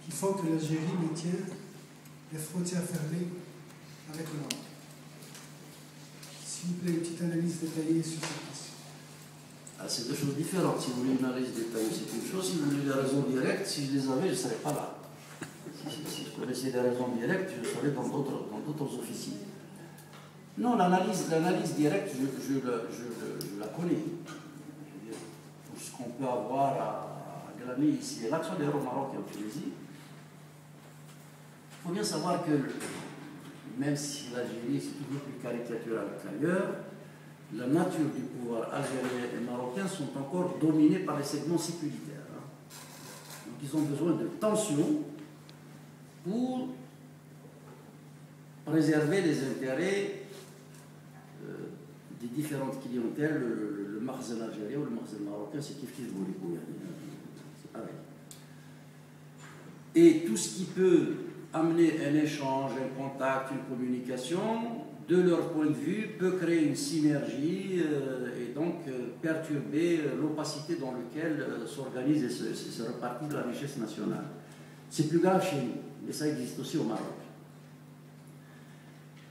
qui font que l'Algérie maintient les frontières fermées avec le Maroc. S'il vous plaît, une petite analyse détaillée sur cette question. Ah, c'est deux choses différentes. Si vous voulez une analyse détaillée, c'est une chose. Si vous voulez des raisons directes, si je les avais, je ne serais pas là. Si je connaissais des raisons directes, je serais dans d'autres officines. Non, l'analyse directe, je la connais. Tout ce qu'on peut avoir à glaner ici. Et l'action des héros Maroc et en Tunisie, il faut bien savoir que, même si l'Algérie c'est toujours plus caricatural qu'ailleurs, la nature du pouvoir algérien et marocain sont encore dominés par les segments sécuritaires. Donc ils ont besoin de tension pour préserver les intérêts des différentes clientèles. Le makhzen algérien ou le makhzen marocain, c'est kiff vous les couilles. C'est pareil. Et tout ce qui peut amener un échange, un contact, une communication, de leur point de vue, peut créer une synergie et donc perturber l'opacité dans laquelle s'organise et se repartit de la richesse nationale. C'est plus grave chez nous, mais ça existe aussi au Maroc.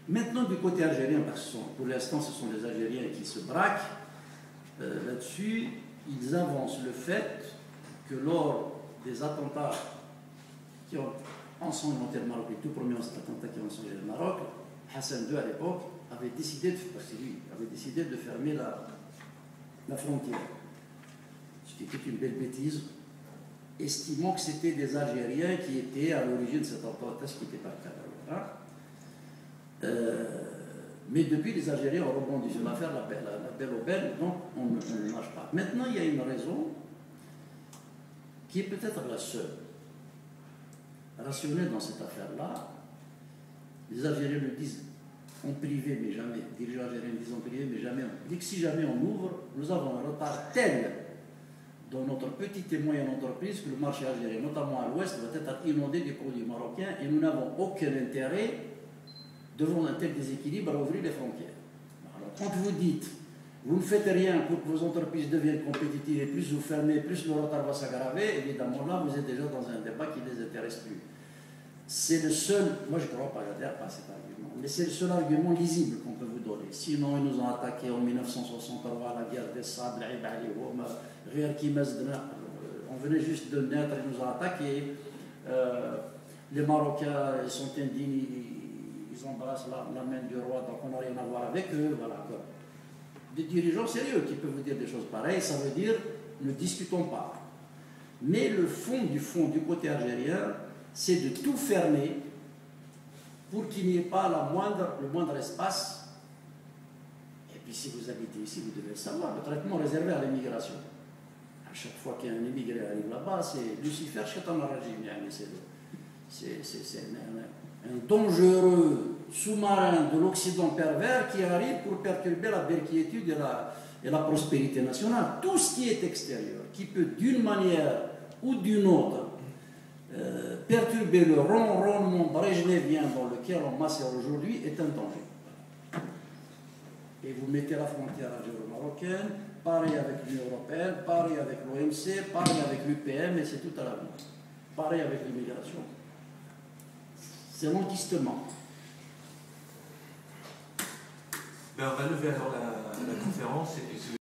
Maintenant, du côté algérien, parce que pour l'instant, ce sont les Algériens qui se braquent, là-dessus, ils avancent le fait que lors des attentats qui ont ensanglanté le Maroc, les tout premiers attentats qui ont ensanglanté le Maroc, Hassan II à l'époque avait décidé de fermer la frontière. Ce qui était une belle bêtise, estimant que c'était des Algériens qui étaient à l'origine de cet attentat, ce qui n'était pas le cas. Mais depuis, les Algériens ont rebondi sur l'affaire, la belle au belle, donc on ne marche pas. Maintenant, il y a une raison qui est peut-être la seule rationnelle dans cette affaire-là. Les Algériens le disent en privé, mais jamais. Les dirigeants algériens le disent en privé, mais jamais. On dit que si jamais on ouvre, nous avons un retard tel dans notre petite et moyenne entreprise que le marché algérien, notamment à l'ouest, va être inondé des produits marocains et nous n'avons aucun intérêt, devant un tel déséquilibre, à ouvrir les frontières. Alors, quand vous dites, vous ne faites rien pour que vos entreprises deviennent compétitives et plus vous fermez, plus le retard va s'aggraver, évidemment là, vous êtes déjà dans un débat qui ne les intéresse plus. C'est le seul, moi je ne crois pas à cet argument, mais c'est le seul argument lisible qu'on peut vous donner. Sinon, ils nous ont attaqué en 1963, la guerre des sables, on venait juste de naître, ils nous ont attaqué. Les Marocains sont indignes, ils embrassent la main du roi, donc on n'a rien à voir avec eux. Voilà. Des dirigeants sérieux qui peuvent vous dire des choses pareilles, ça veut dire ne discutons pas. Mais le fond du côté algérien, c'est de tout fermer pour qu'il n'y ait pas le moindre espace. Et puis si vous habitez ici, vous devez le savoir, le traitement réservé à l'immigration. À chaque fois qu'un immigré arrive là-bas, c'est Lucifer Shaitan al-Rajim. C'est un dangereux sous-marin de l'Occident pervers qui arrive pour perturber la quiétude et la prospérité nationale. Tout ce qui est extérieur, qui peut d'une manière ou d'une autre perturber le ronronnement brejnevien dans lequel on macère aujourd'hui est un danger. Et vous mettez la frontière algéro-marocaine, pareil avec l'Union européenne, pareil avec l'OMC, pareil avec l'UPM, et c'est tout à la vie. Pareil avec l'immigration. C'est l'enquistement. Ben, on va lever alors la conférence et puis